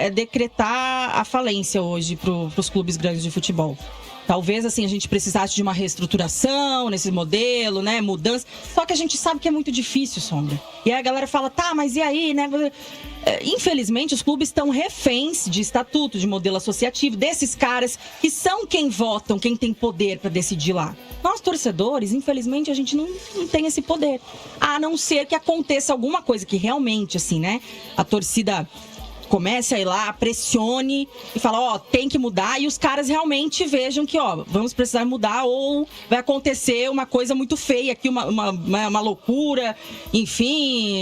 é decretar a falência hoje para os clubes grandes de futebol. Talvez, assim, a gente precisasse de uma reestruturação nesse modelo, né? Mudança. Só que a gente sabe que é muito difícil, Sombra. E aí a galera fala, tá, mas e aí, né? Infelizmente, os clubes estão reféns de estatuto, de modelo associativo, desses caras que são quem votam, quem tem poder para decidir lá. Nós, torcedores, infelizmente, a gente não tem esse poder. A não ser que aconteça alguma coisa que realmente, assim, né? A torcida comece a ir lá, pressione e fala, ó, tem que mudar, e os caras realmente vejam que, ó, vamos precisar mudar ou vai acontecer uma coisa muito feia aqui, uma loucura, enfim.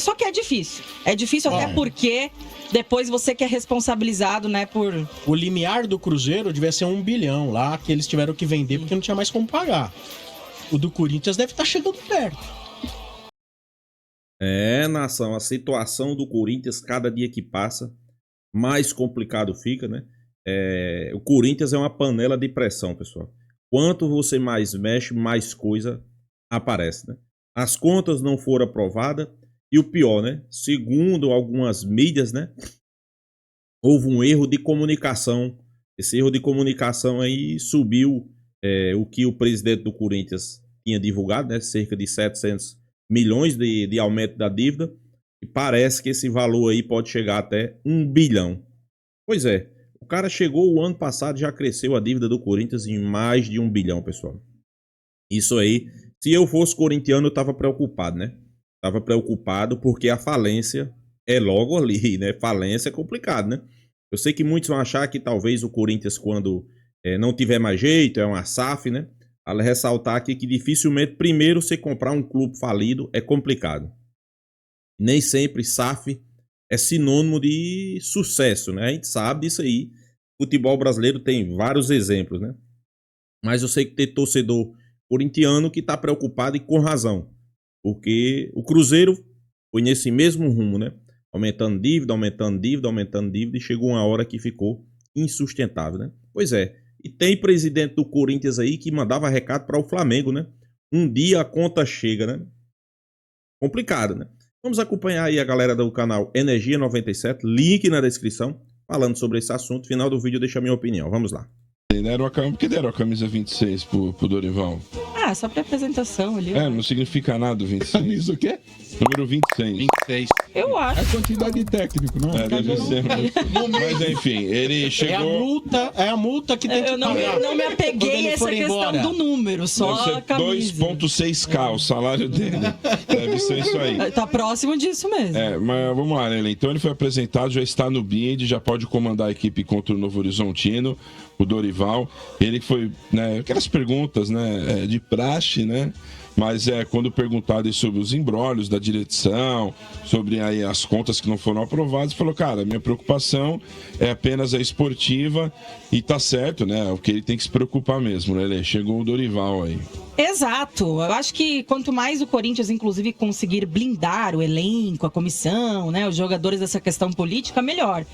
Só que é difícil. É difícil até porque depois você que é responsabilizado, né, por... O limiar do Cruzeiro devia ser 1 bilhão lá, que eles tiveram que vender porque não tinha mais como pagar. O do Corinthians deve estar chegando perto. Nação, a situação do Corinthians, cada dia que passa, mais complicado fica, né? O Corinthians é uma panela de pressão, pessoal. Quanto você mais mexe, mais coisa aparece, né? As contas não foram aprovadas e o pior, né? Segundo algumas mídias, né? Houve um erro de comunicação. Esse erro de comunicação aí subiu o que o presidente do Corinthians tinha divulgado, né? Cerca de 700 milhões de aumento da dívida, e parece que esse valor aí pode chegar até 1 bilhão. Pois é, o cara chegou o ano passado, já cresceu a dívida do Corinthians em mais de 1 bilhão, pessoal. Isso aí, se eu fosse corintiano, eu tava preocupado, né? Tava preocupado porque a falência é logo ali, né? Falência é complicado, né? Eu sei que muitos vão achar que talvez o Corinthians, quando não tiver mais jeito, é uma SAF, né? Vale ressaltar aqui que dificilmente, primeiro, você comprar um clube falido é complicado. Nem sempre SAF é sinônimo de sucesso, né? A gente sabe disso aí. O futebol brasileiro tem vários exemplos, né? Mas eu sei que tem torcedor corintiano que está preocupado e com razão. Porque o Cruzeiro foi nesse mesmo rumo, né? Aumentando dívida, aumentando dívida, aumentando dívida, e chegou uma hora que ficou insustentável, né? Pois é. E tem presidente do Corinthians aí que mandava recado para o Flamengo, né? Um dia a conta chega, né? Complicado, né? Vamos acompanhar aí a galera do canal Energia 97, link na descrição, falando sobre esse assunto. Final do vídeo deixa a minha opinião. Vamos lá. Por que deram a camisa 26 pro Dorival? Só pra apresentação ali. Não significa nada o 26. Camisa o quê? Número 26. Eu acho. É quantidade de técnico, não é? Deve ser. Mas enfim, ele chegou... É a multa que tem que Eu pagar. não me apeguei a essa questão do número, só a camisa. 2,6K o salário dele. Deve ser isso aí. Tá próximo disso mesmo. Mas vamos lá, né? Então ele foi apresentado, já está no BID, já pode comandar a equipe contra o Novo Horizontino, o Dorival. Ele foi, né, aquelas perguntas, né, de praxe, né? Mas quando perguntado sobre os imbróglios da direção, sobre aí as contas que não foram aprovadas, falou, cara, minha preocupação é apenas a esportiva, e tá certo, né? O que ele tem que se preocupar mesmo, né, Lê? Chegou o Dorival aí. Exato. Eu acho que quanto mais o Corinthians, inclusive, conseguir blindar o elenco, a comissão, né, os jogadores dessa questão política, melhor.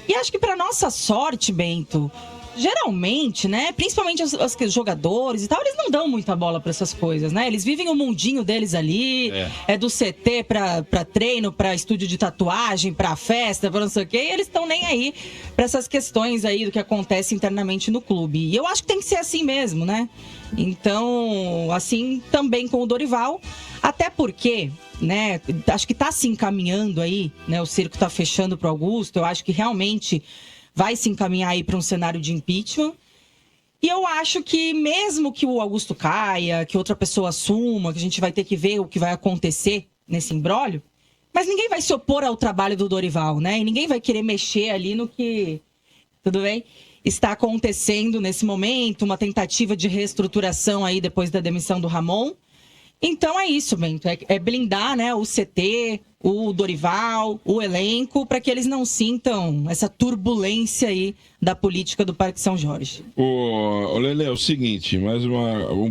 E acho que para nossa sorte, Bento, geralmente, né, principalmente os jogadores e tal, eles não dão muita bola pra essas coisas, né? Eles vivem o mundinho deles ali, é do CT pra treino, pra estúdio de tatuagem, pra festa, pra não sei o quê, e eles estão nem aí pra essas questões aí do que acontece internamente no clube. E eu acho que tem que ser assim mesmo, né? Então, assim também com o Dorival, até porque, né, acho que tá se encaminhando aí, né, o cerco tá fechando pro Augusto, eu acho que realmente vai se encaminhar aí para um cenário de impeachment. E eu acho que mesmo que o Augusto caia, que outra pessoa assuma, que a gente vai ter que ver o que vai acontecer nesse imbróglio, mas ninguém vai se opor ao trabalho do Dorival, né? E ninguém vai querer mexer ali no que, tudo bem, está acontecendo nesse momento, uma tentativa de reestruturação aí depois da demissão do Ramon. Então é isso, Bento, é blindar, né, o CT, o Dorival, o elenco, para que eles não sintam essa turbulência aí da política do Parque São Jorge. Ô Lele, é o seguinte, mais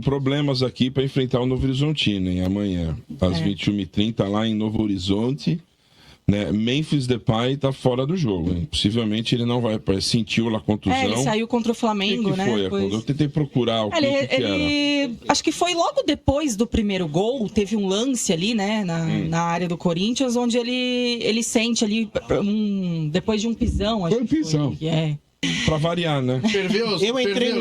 problemas aqui para enfrentar o Novo Horizontino, hein, amanhã, às 21h30, lá em Novo Horizonte. né? Memphis Depay tá fora do jogo, hein? Possivelmente ele não vai, sentiu lá a contusão. Ele saiu contra o Flamengo, que né? Foi? Depois... Eu tentei procurar o que era. Acho que foi logo depois do primeiro gol, teve um lance ali, né, na área do Corinthians, onde ele sente ali, depois de um pisão. Foi um pisão. Pra variar, né? Eu entrei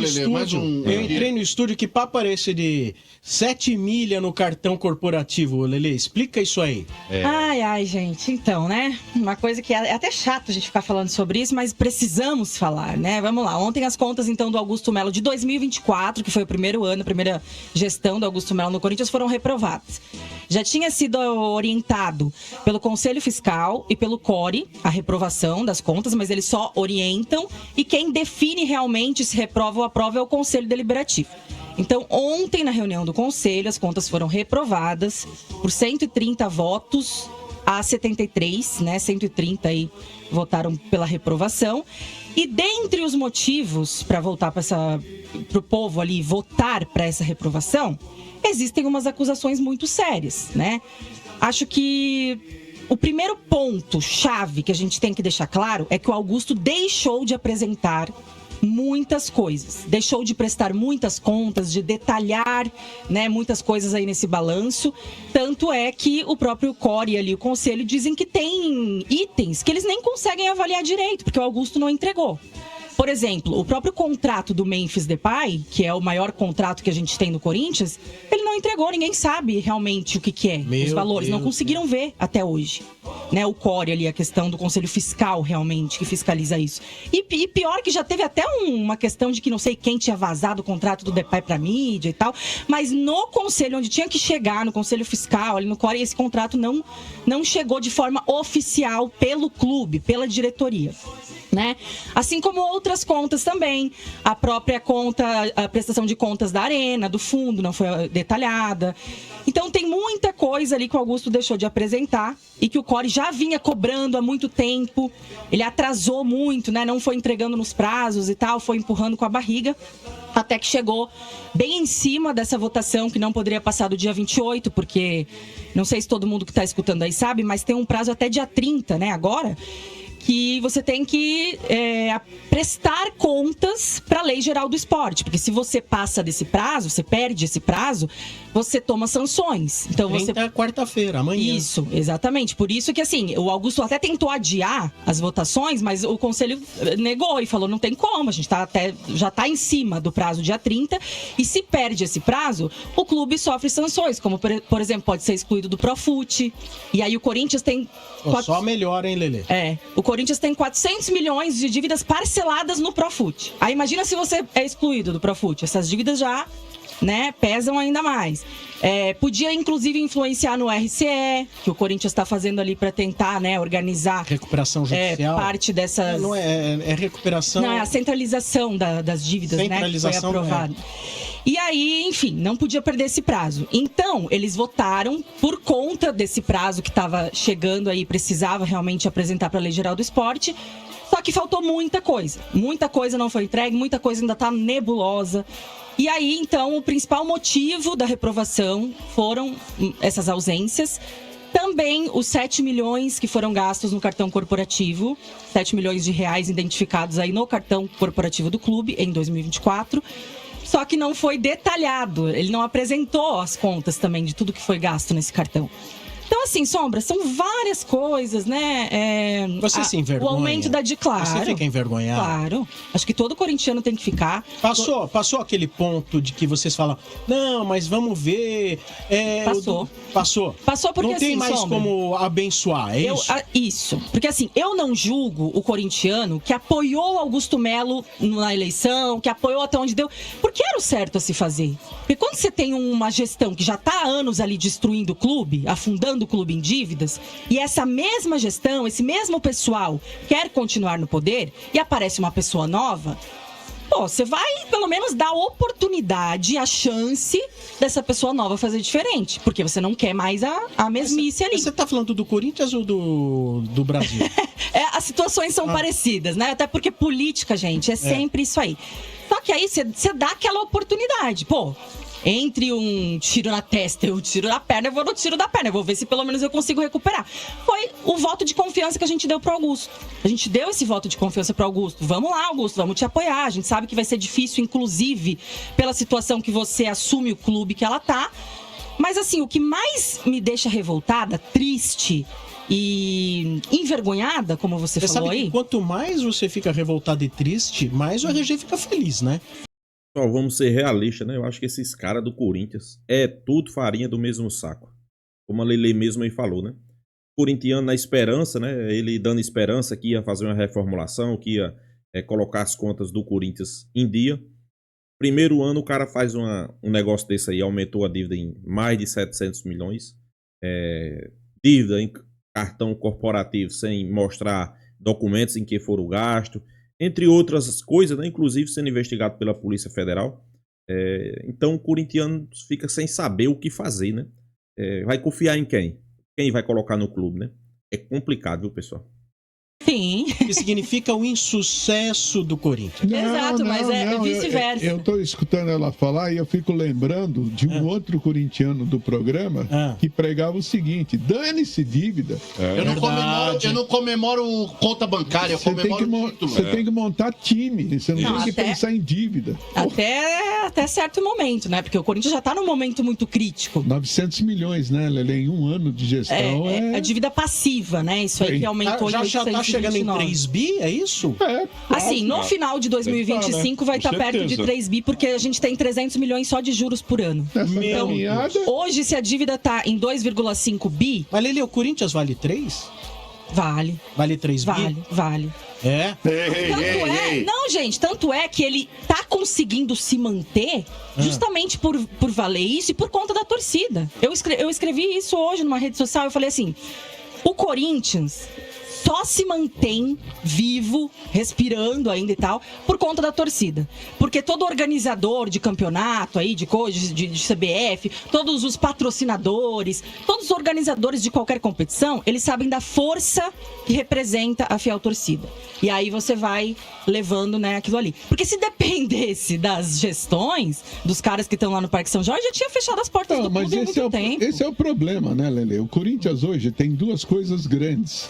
no estúdio que papo era esse de 7 milha no cartão corporativo, Lelê. Explica isso aí. Ai, gente. Então, né? Uma coisa que é até chato a gente ficar falando sobre isso, mas precisamos falar, né? Vamos lá. Ontem as contas, então, do Augusto Melo de 2024, que foi o primeiro ano, a primeira gestão do Augusto Melo no Corinthians, foram reprovadas. Já tinha sido orientado pelo Conselho Fiscal e pelo CORE a reprovação das contas, mas eles só orientam e quem define realmente se reprova ou aprova é o Conselho Deliberativo. Então, ontem, na reunião do Conselho, as contas foram reprovadas por 130 votos a 73, né? 130 aí votaram pela reprovação. E dentre os motivos para voltar para o povo ali votar para essa reprovação, existem umas acusações muito sérias, né? Acho que o primeiro ponto-chave que a gente tem que deixar claro é que o Augusto deixou de apresentar muitas coisas. Deixou de prestar muitas contas, de detalhar, né, muitas coisas aí nesse balanço. Tanto é que o próprio CORE ali, o Conselho, dizem que tem itens que eles nem conseguem avaliar direito, porque o Augusto não entregou. Por exemplo, o próprio contrato do Memphis Depay, que é o maior contrato que a gente tem no Corinthians, ele não entregou, ninguém sabe realmente o que é, os valores, não conseguiram ver até hoje. Né, o CORE ali, a questão do Conselho Fiscal realmente, que fiscaliza isso. E pior que já teve até uma questão de que não sei quem tinha vazado o contrato do Depay pra mídia e tal, mas no Conselho, onde tinha que chegar, no Conselho Fiscal, ali no CORE, esse contrato não chegou de forma oficial pelo clube, pela diretoria. Né? Assim como outras contas também. A própria conta, a prestação de contas da Arena, do fundo, não foi detalhada. Então tem muita coisa ali que o Augusto deixou de apresentar e que o CORE já vinha cobrando há muito tempo. Ele atrasou muito, né? Não foi entregando nos prazos e tal, foi empurrando com a barriga. Até que chegou bem em cima dessa votação, que não poderia passar do dia 28, porque não sei se todo mundo que está escutando aí sabe, mas tem um prazo até dia 30, né? Agora, que você tem que prestar contas para a Lei Geral do Esporte. Porque se você passa desse prazo, você perde esse prazo, você toma sanções. Então, você... quarta-feira, amanhã. Isso, exatamente. Por isso que, assim, o Augusto até tentou adiar as votações, mas o Conselho negou e falou, não tem como, a gente já está em cima do prazo dia 30, e se perde esse prazo, o clube sofre sanções, como, por exemplo, pode ser excluído do Profut. E aí o Corinthians tem... Só melhor, hein, Lelê? O Corinthians tem 400 milhões de dívidas parceladas no Profut. Aí imagina se você é excluído do Profut. Essas dívidas já, né, pesam ainda mais. Podia, inclusive, influenciar no RCE, que o Corinthians está fazendo ali para tentar, né, organizar... Recuperação judicial. Parte dessas... Não é recuperação... Não, é a centralização das dívidas, né, que foi aprovado. E aí, enfim, não podia perder esse prazo. Então, eles votaram por conta desse prazo que estava chegando aí, precisava realmente apresentar para a Lei Geral do Esporte. Só que faltou muita coisa. Muita coisa não foi entregue, muita coisa ainda está nebulosa. E aí, então, o principal motivo da reprovação foram essas ausências. Também os 7 milhões que foram gastos no cartão corporativo, 7 milhões de reais identificados aí no cartão corporativo do clube em 2024. Só que não foi detalhado, ele não apresentou as contas também de tudo que foi gasto nesse cartão. Então, assim, Sombra, são várias coisas, né? Você se envergonha? O aumento da claro. Você fica envergonhado? Claro. Acho que todo corintiano tem que ficar. Passou aquele ponto de que vocês falam, não, mas vamos ver... Passou. Passou porque, não tem, assim, mais Sombra, como abençoar, é isso? Isso. Porque, assim, eu não julgo o corintiano que apoiou Augusto Melo na eleição, que apoiou até onde deu, porque era o certo a se fazer. Porque quando você tem uma gestão que já está há anos ali destruindo o clube, afundando o clube em dívidas, e essa mesma gestão, esse mesmo pessoal quer continuar no poder, e aparece uma pessoa nova, você vai pelo menos dar a oportunidade, a chance dessa pessoa nova fazer diferente, porque você não quer mais a mesmice ali. Você tá falando do Corinthians ou do Brasil? As situações são parecidas, né? Até porque política, gente, é sempre isso aí. Só que aí você dá aquela oportunidade. entre um tiro na testa e um tiro na perna, eu vou no tiro da perna. Eu vou ver se pelo menos eu consigo recuperar. Foi o voto de confiança que a gente deu pro Augusto. A gente deu esse voto de confiança pro Augusto. Vamos lá, Augusto, vamos te apoiar. A gente sabe que vai ser difícil, inclusive, pela situação que você assume o clube que ela tá. Mas, assim, o que mais me deixa revoltada, triste e envergonhada, como você falou sabe aí... Que quanto mais você fica revoltado e triste, mais o RG fica feliz, né? Só vamos ser realistas, né? Eu acho que esses caras do Corinthians é tudo farinha do mesmo saco. Como a Lele mesmo aí falou, né? Corintiano na esperança, né? Ele dando esperança que ia fazer uma reformulação, que ia colocar as contas do Corinthians em dia. Primeiro ano o cara faz um negócio desse aí, aumentou a dívida em mais de 700 milhões. Dívida em cartão corporativo sem mostrar documentos em que foram gastos, entre outras coisas, né? Inclusive sendo investigado pela Polícia Federal. Então o corintiano fica sem saber o que fazer, né? Vai confiar em quem? Quem vai colocar no clube, né? É complicado, viu, pessoal? Sim. Que significa o insucesso do Corinthians. Exato, mas é vice-versa. Eu tô escutando ela falar e eu fico lembrando de um outro corintiano do programa que pregava o seguinte: dane-se dívida. Eu não comemoro conta bancária, eu comemoro título. Você tem que montar time, você não tem que pensar em dívida. Até certo momento, né? Porque o Corinthians já tá num momento muito crítico. 900 milhões, né, Lele? Em um ano de gestão a dívida passiva, né? Isso aí que aumentou em 800. Chegando em 3 bi, é isso? Assim, no final de 2025 vai estar perto de 3 bi, porque a gente tem 300 milhões só de juros por ano. Então, hoje, se a dívida tá em 2,5 bi... Mas, Lele, o Corinthians vale 3? Vale. Vale 3 bi? Vale. Não, gente, tanto é que ele tá conseguindo se manter justamente por valer isso e por conta da torcida. Eu escrevi isso hoje numa rede social, eu falei assim, o Corinthians só se mantém vivo, respirando ainda e tal, por conta da torcida. Porque todo organizador de campeonato aí, de coisas, de CBF, todos os patrocinadores, todos os organizadores de qualquer competição, eles sabem da força que representa a fiel torcida. E aí você vai levando, né, aquilo ali. Porque se dependesse das gestões, dos caras que estão lá no Parque São Jorge, já tinha fechado as portas do clube há muito tempo. Esse é o problema, né, Lele? O Corinthians hoje tem duas coisas grandes: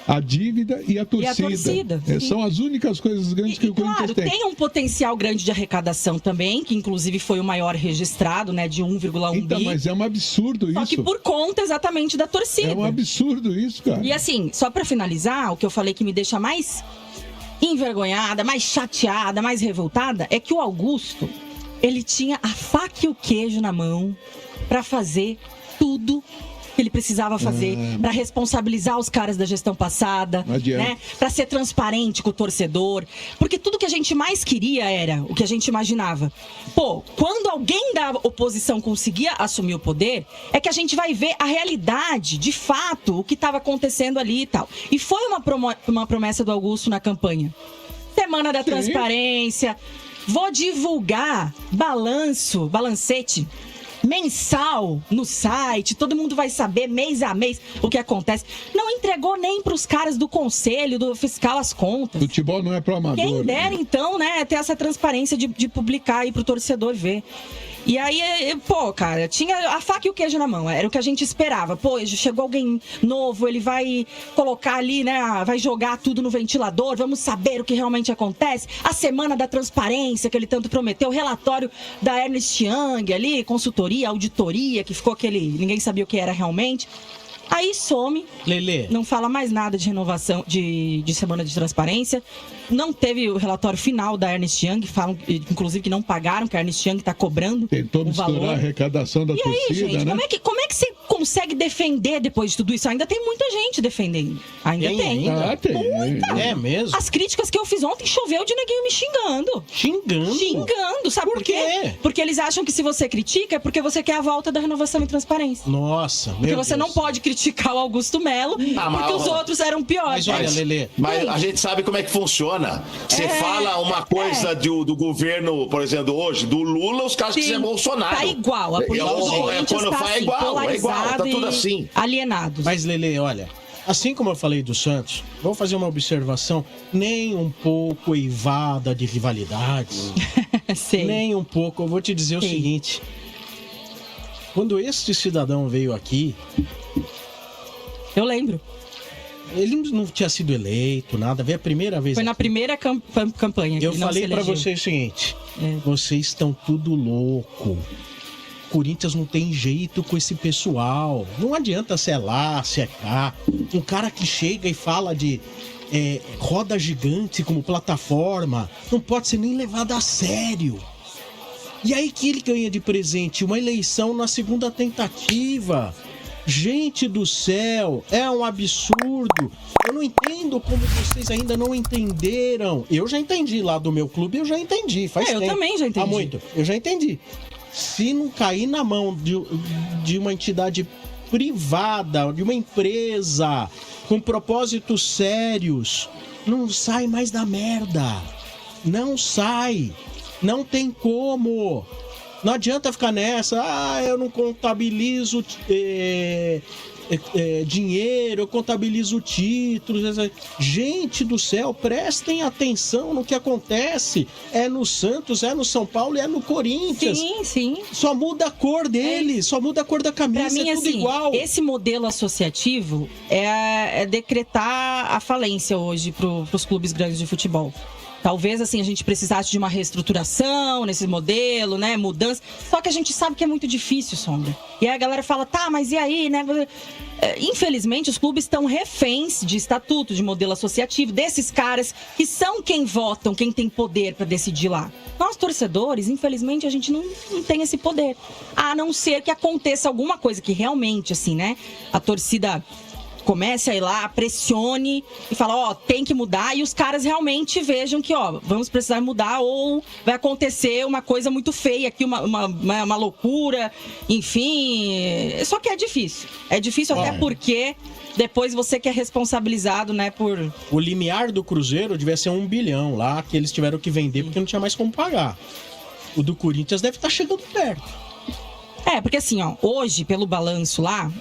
a dívida e a torcida. São as únicas coisas grandes que o Corinthians tem. Tem um potencial grande de arrecadação também, que inclusive foi o maior registrado, né, de 1,1 bi. Mas é um absurdo isso. Só que por conta exatamente da torcida. É um absurdo isso, cara. E assim, só pra finalizar, o que eu falei que me deixa mais envergonhada, mais chateada, mais revoltada, é que o Augusto, ele tinha a faca e o queijo na mão pra fazer tudo que ele precisava fazer para responsabilizar os caras da gestão passada, né? Para ser transparente com o torcedor, porque tudo que a gente mais queria era o que a gente imaginava. Quando alguém da oposição conseguia assumir o poder, é que a gente vai ver a realidade, de fato, o que estava acontecendo ali e tal. E foi uma promessa do Augusto na campanha. Semana da transparência, vou divulgar balancete mensal no site, todo mundo vai saber mês a mês o que acontece. Não entregou nem pros caras do conselho, do fiscal, as contas. Futebol não é pro amador. Quem dera, então, né, ter essa transparência de publicar aí pro torcedor ver. E aí, cara, tinha a faca e o queijo na mão, era o que a gente esperava. Chegou alguém novo, ele vai colocar ali, né, vai jogar tudo no ventilador, vamos saber o que realmente acontece. A semana da transparência que ele tanto prometeu, o relatório da Ernst Young ali, consultoria, auditoria, que ficou ninguém sabia o que era realmente. Aí some, Lelê, não fala mais nada de renovação, de semana de transparência. Não teve o relatório final da Ernst Young, falam, inclusive, que não pagaram, que a Ernst Young está cobrando tentou misturar a arrecadação da torcida, aí, gente, né? Como é que você consegue defender depois de tudo isso? Ainda tem muita gente defendendo. Ainda tem. Muita. É mesmo? As críticas que eu fiz ontem, choveu de neguinho me xingando. Xingando, sabe por quê? Porque eles acham que se você critica, é porque você quer a volta da renovação e transparência. Nossa, meu Porque você Deus. não pode criticar o Augusto Melo, porque os outros eram piores. Mas olha, Lelê, mas a gente sabe como é que funciona. Você fala uma coisa do governo, por exemplo, hoje, do Lula, os caras dizem Bolsonaro. Tá igual. A política do Corinthians quando tá faz assim, é igual, tá tudo assim. Alienados. Mas, Lelê, olha, assim como eu falei do Santos, vou fazer uma observação nem um pouco eivada de rivalidades. Nem um pouco. Eu vou te dizer o seguinte. Quando este cidadão veio aqui... Eu lembro. Ele não tinha sido eleito, nada. Veio a primeira vez. Foi aqui. Na primeira campanha. Eu falei pra vocês o seguinte. Vocês estão tudo louco. Corinthians não tem jeito com esse pessoal. Não adianta se é lá, se é cá. Um cara que chega e fala de roda gigante como plataforma não pode ser nem levado a sério. E aí que ele ganha de presente uma eleição na segunda tentativa. Gente do céu, é um absurdo. Eu não entendo como vocês ainda não entenderam. Eu já entendi lá do meu clube, eu já entendi. Faz tempo. Eu também já entendi. Há muito, eu já entendi. Se não cair na mão de uma entidade privada, de uma empresa com propósitos sérios, não sai mais da merda. Não sai. Não tem como. Não adianta ficar nessa, eu não contabilizo dinheiro, eu contabilizo títulos. Gente do céu, prestem atenção no que acontece. É no Santos, é no São Paulo e é no Corinthians. Sim. Só muda a cor deles, só muda a cor da camisa, pra mim, é tudo assim, igual. Esse modelo associativo é decretar a falência hoje pros clubes grandes de futebol. Talvez, assim, a gente precisasse de uma reestruturação nesse modelo, né? Mudança. Só que a gente sabe que é muito difícil, Sombra. E aí a galera fala, tá, mas e aí, né? Infelizmente, os clubes estão reféns de estatuto, de modelo associativo, desses caras que são quem votam, quem tem poder para decidir lá. Nós, torcedores, infelizmente, a gente não tem esse poder. A não ser que aconteça alguma coisa que realmente, assim, né? A torcida comece a ir lá, pressione e fala, tem que mudar, e os caras realmente vejam que, vamos precisar mudar, ou vai acontecer uma coisa muito feia aqui, uma loucura, enfim. Só que é difícil. É difícil até porque depois você que é responsabilizado, né, por... O limiar do Cruzeiro devia ser 1 bilhão lá, que eles tiveram que vender porque não tinha mais como pagar. O do Corinthians deve estar chegando perto. Porque assim, hoje, pelo balanço lá,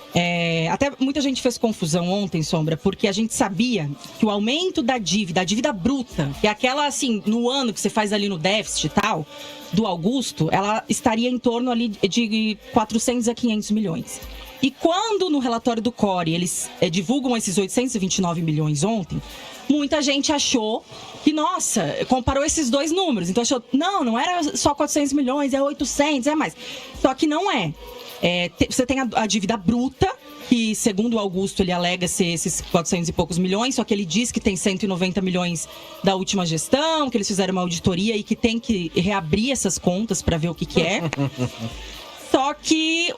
até muita gente fez confusão ontem, Sombra, porque a gente sabia que o aumento da dívida, a dívida bruta, que é aquela, assim, no ano que você faz ali no déficit e tal, do Augusto, ela estaria em torno ali de 400 a 500 milhões. E quando no relatório do CORE eles divulgam esses 829 milhões ontem, muita gente achou que, nossa, comparou esses dois números. Então achou, não era só 400 milhões, é 800, é mais. Só que não é. Você tem a dívida bruta, que segundo o Augusto ele alega ser esses 400 e poucos milhões, só que ele diz que tem 190 milhões da última gestão, que eles fizeram uma auditoria e que tem que reabrir essas contas para ver o que é. Só que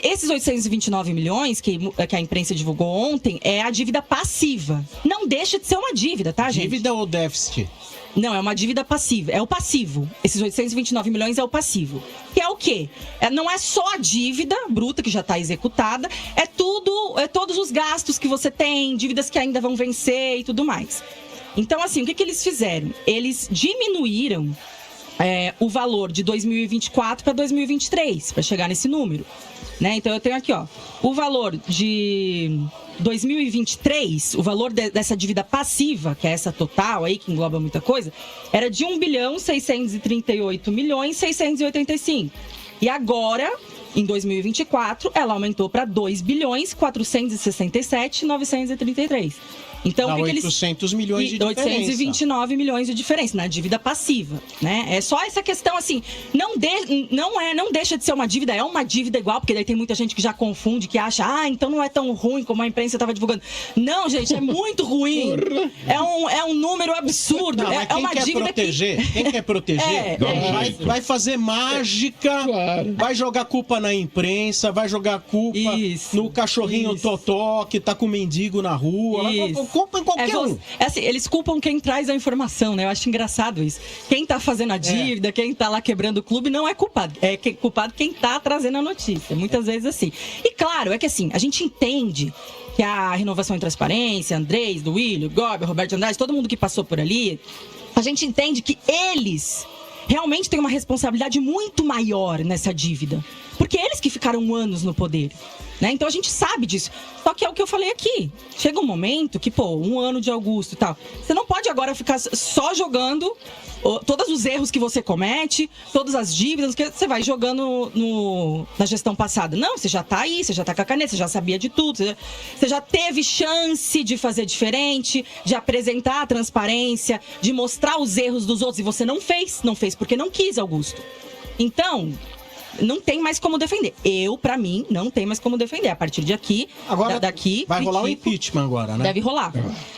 esses 829 milhões que a imprensa divulgou ontem é a dívida passiva. Não deixa de ser uma dívida, tá, gente? Dívida ou déficit? Não, é uma dívida passiva. É o passivo. Esses 829 milhões é o passivo. Que é o quê? Não é só a dívida bruta que já está executada, é todos os gastos que você tem, dívidas que ainda vão vencer e tudo mais. Então, assim, o que eles fizeram? Eles diminuíram o valor de 2024 para 2023, para chegar nesse número, né? Então eu tenho aqui, o valor de 2023, o valor dessa dívida passiva, que é essa total aí, que engloba muita coisa, era de 1.638.685. E agora, em 2024, ela aumentou para 2.467.933. Então, dá 800 milhões de diferença. 829 milhões de diferença na dívida passiva, né? É só essa questão, assim, não deixa de ser uma dívida, é uma dívida igual, porque daí tem muita gente que já confunde, que acha, então não é tão ruim como a imprensa estava divulgando. Não, gente, é muito ruim. É um número absurdo. Não, é uma dívida quem quer proteger, vai fazer mágica, vai jogar culpa na imprensa, vai jogar culpa no cachorrinho Totó que tá com o mendigo na rua. Culpa em qualquer um. Assim, eles culpam quem traz a informação, né? Eu acho engraçado isso. Quem tá fazendo a dívida, quem tá lá quebrando o clube, não é culpado. É culpado quem tá trazendo a notícia. Muitas vezes assim. E claro, é que assim, a gente entende que a Renovação e Transparência, Andrés, Duílio, Gobi, Roberto Andrade, todo mundo que passou por ali, a gente entende que eles realmente têm uma responsabilidade muito maior nessa dívida. Porque eles que ficaram anos no poder. Né? Então a gente sabe disso. Só que é o que eu falei aqui. Chega um momento que, 1 ano de Augusto e tal. Você não pode agora ficar só jogando todos os erros que você comete, todas as dívidas que você vai jogando na gestão passada. Não, você já tá aí, você já tá com a caneta, você já sabia de tudo. Você já teve chance de fazer diferente, de apresentar a transparência, de mostrar os erros dos outros. E você não fez porque não quis, Augusto. Então, não tem mais como defender. Pra mim, não tem mais como defender. A partir de aqui, agora daqui... vai rolar o impeachment agora, né? Deve rolar.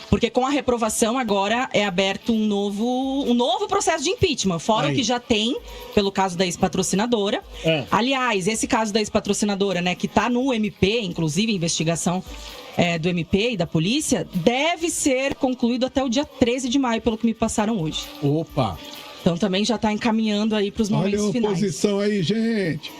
Porque com a reprovação, agora é aberto um novo processo de impeachment. Fora o que já tem, pelo caso da ex-patrocinadora. Aliás, esse caso da ex-patrocinadora, né, que tá no MP, inclusive, investigação do MP e da polícia, deve ser concluído até o dia 13 de maio, pelo que me passaram hoje. Opa! Então também já está encaminhando aí para os momentos finais. Olha a oposição aí, gente.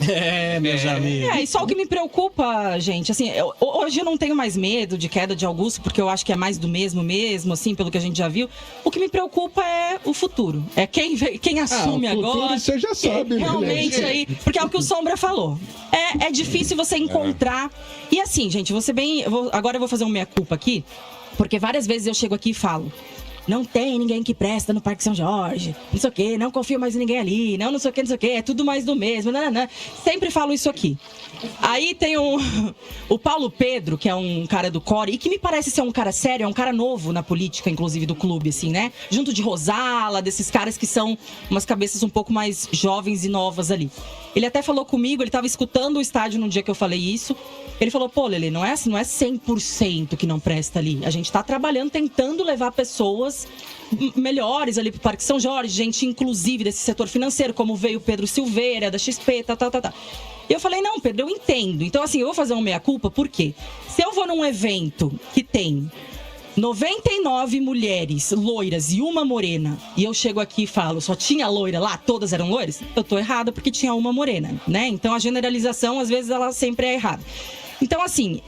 Meus amigos. E só o que me preocupa, gente, assim, hoje eu não tenho mais medo de queda de Augusto, porque eu acho que é mais do mesmo, assim, pelo que a gente já viu. O que me preocupa é o futuro. É quem assume o futuro agora. Você já sabe, realmente aí, porque é o que o Sombra falou. É difícil você encontrar. E assim, gente, agora eu vou fazer um meia-culpa aqui, porque várias vezes eu chego aqui e falo: não tem ninguém que presta no Parque São Jorge, não sei o quê, não confio mais em ninguém ali, não sei o quê, é tudo mais do mesmo, não. Sempre falo isso aqui. Aí tem o Paulo Pedro, que é um cara do Core, e que me parece ser um cara sério, é um cara novo na política, inclusive, do clube, assim, né? Junto de Rosala, desses caras que são umas cabeças um pouco mais jovens e novas ali. Ele até falou comigo, ele estava escutando o estádio no dia que eu falei isso. Ele falou: pô, Lelê, não é 100% que não presta ali. A gente tá trabalhando, tentando levar pessoas melhores ali pro Parque São Jorge, gente inclusive desse setor financeiro, como veio o Pedro Silveira, da XP, tal. E eu falei: não, Pedro, eu entendo. Então, assim, eu vou fazer uma meia-culpa, por quê? Se eu vou num evento que tem 99 mulheres loiras e uma morena, e eu chego aqui e falo: só tinha loira lá, todas eram loiras, eu tô errada porque tinha uma morena, né? Então a generalização, às vezes, ela sempre é errada. Então, assim,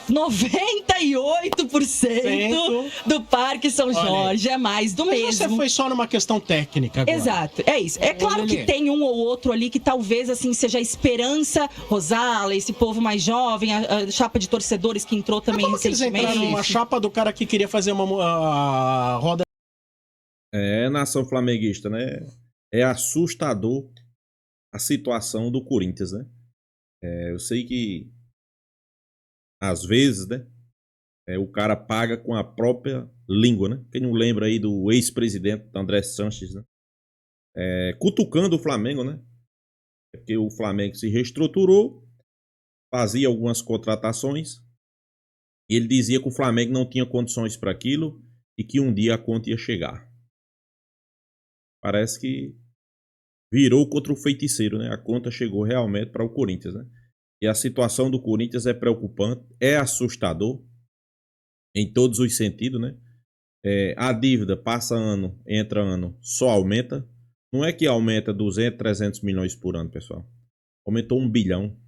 98% do Parque São Jorge é mais do mesmo. Você foi só numa questão técnica agora. Exato, é isso. É claro que tem um ou outro ali que talvez, assim, seja a esperança, Rosala, esse povo mais jovem, a chapa de torcedores que entrou também recentemente. Eles entraram numa chapa do cara que queria fazer uma roda... Nação flamenguista, né? É assustador a situação do Corinthians, né? Eu sei que às vezes, né, o cara paga com a própria língua, né? Quem não lembra aí do ex-presidente André Sanches, né? Cutucando o Flamengo, né? Porque o Flamengo se reestruturou, fazia algumas contratações, e ele dizia que o Flamengo não tinha condições para aquilo e que um dia a conta ia chegar. Parece que virou contra o feiticeiro, né? A conta chegou realmente para o Corinthians, né? E a situação do Corinthians é preocupante, é assustador em todos os sentidos, né? A dívida passa ano, entra ano, só aumenta. Não é que aumenta 200, 300 milhões por ano, pessoal. Aumentou 1 bilhão.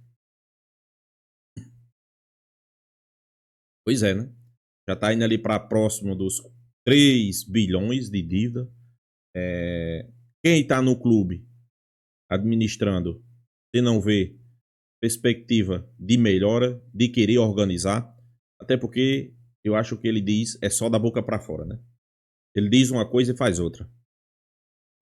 Pois é, né? Já está indo ali para próximo dos 3 bilhões de dívida. Quem está no clube administrando, se não vê perspectiva de melhora, de querer organizar, até porque eu acho que ele diz é só da boca para fora, né? Ele diz uma coisa e faz outra.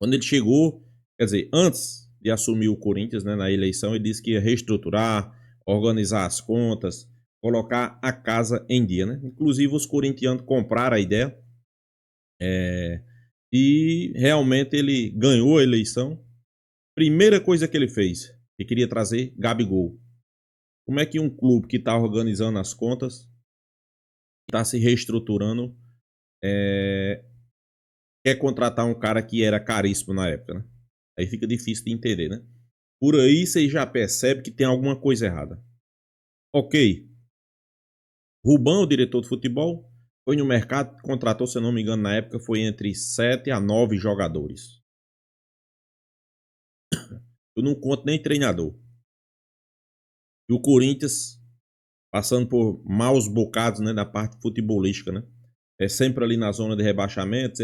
Quando ele chegou, quer dizer, antes de assumir o Corinthians, né, na eleição, ele disse que ia reestruturar, organizar as contas, colocar a casa em dia, né? Inclusive os corintianos compraram a ideia e realmente ele ganhou a eleição. Primeira coisa que ele fez, que queria trazer Gabigol. Como é que um clube que está organizando as contas, está se reestruturando, quer contratar um cara que era caríssimo na época, né? Aí fica difícil de entender, né? Por aí você já percebe que tem alguma coisa errada. Ok. Rubão, o diretor de futebol, foi no mercado, contratou, se eu não me engano, na época foi entre 7 a 9 jogadores. Eu não conto nem treinador. E o Corinthians, passando por maus bocados, né, da parte futebolística, né? Sempre ali na zona de rebaixamento,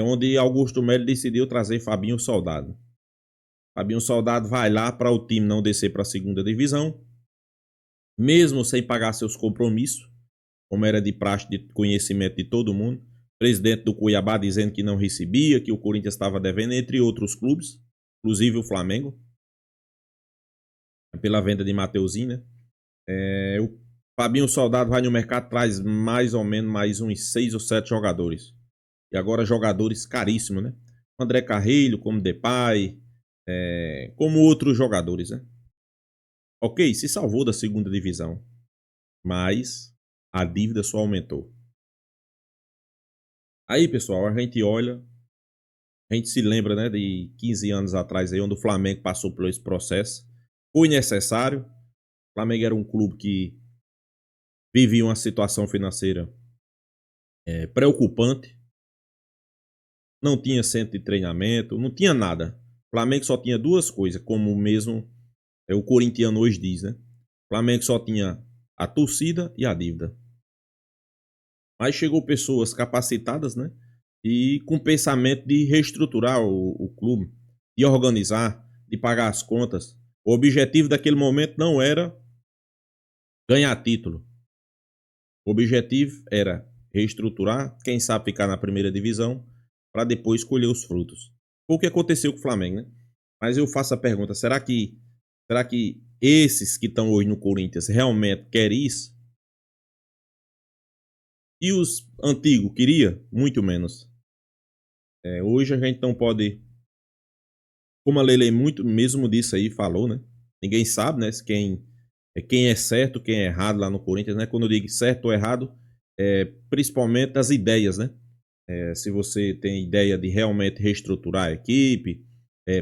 onde Augusto Melo decidiu trazer Fabinho Soldado. Fabinho Soldado vai lá para o time não descer para a segunda divisão, mesmo sem pagar seus compromissos, como era de praxe de conhecimento de todo mundo. Presidente do Cuiabá dizendo que não recebia, que o Corinthians estava devendo, entre outros clubes, inclusive o Flamengo, pela venda de Mateuzinho, né? O Fabinho Soldado vai no mercado, traz mais ou menos mais uns 6 ou 7 jogadores. E agora jogadores caríssimos, né? André Carrilho, como Depay, como outros jogadores, né? Ok, se salvou da segunda divisão, mas a dívida só aumentou. Aí, pessoal, a gente olha, a gente se lembra, né, de 15 anos atrás, aí, onde o Flamengo passou por esse processo. Foi necessário. O Flamengo era um clube que vivia uma situação financeira preocupante. Não tinha centro de treinamento, não tinha nada. O Flamengo só tinha duas coisas, como mesmo o corintiano hoje diz, né? O Flamengo só tinha a torcida e a dívida. Mas chegou pessoas capacitadas, né? E com pensamento de reestruturar o clube, de organizar, de pagar as contas. O objetivo daquele momento não era ganhar título. O objetivo era reestruturar, quem sabe ficar na primeira divisão, para depois colher os frutos. Foi o que aconteceu com o Flamengo, né? Mas eu faço a pergunta, será que esses que estão hoje no Corinthians realmente querem isso? E os antigos queria? Muito menos. Hoje a gente não pode, como a Lele muito mesmo disso aí, falou, né? Ninguém sabe, né? Quem é certo, quem é errado lá no Corinthians, né? Quando eu digo certo ou errado, principalmente as ideias, né? Se você tem ideia de realmente reestruturar a equipe,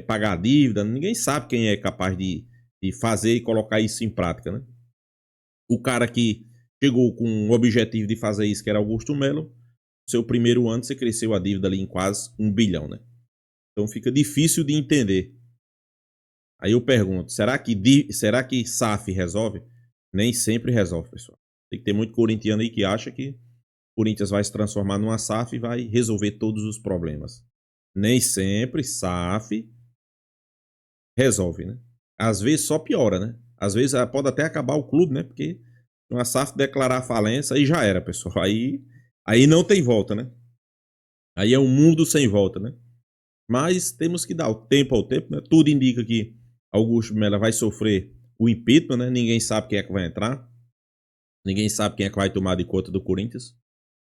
pagar a dívida, ninguém sabe quem é capaz de fazer e colocar isso em prática, né? O cara que chegou com o objetivo de fazer isso, que era Augusto Melo, seu primeiro ano você cresceu a dívida ali em quase 1 bilhão, né? Então fica difícil de entender. Aí eu pergunto, será que SAF resolve? Nem sempre resolve, pessoal. Tem que ter muito corintiano aí que acha que o Corinthians vai se transformar numa SAF e vai resolver todos os problemas. Nem sempre SAF resolve, né? Às vezes só piora, né? Às vezes pode até acabar o clube, né? Porque uma SAF declarar falência, aí já era, pessoal. Aí não tem volta, né? Aí é um mundo sem volta, né? Mas temos que dar o tempo ao tempo, né? Tudo indica que Augusto Melo vai sofrer o impeachment, né? Ninguém sabe quem é que vai entrar. Ninguém sabe quem é que vai tomar de conta do Corinthians.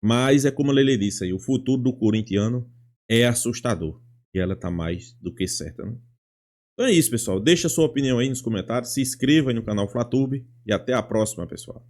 Mas é como a Lele disse aí, o futuro do corintiano é assustador. E ela tá mais do que certa, né? Então é isso, pessoal. Deixa a sua opinião aí nos comentários. Se inscreva aí no canal Flatube. E até a próxima, pessoal.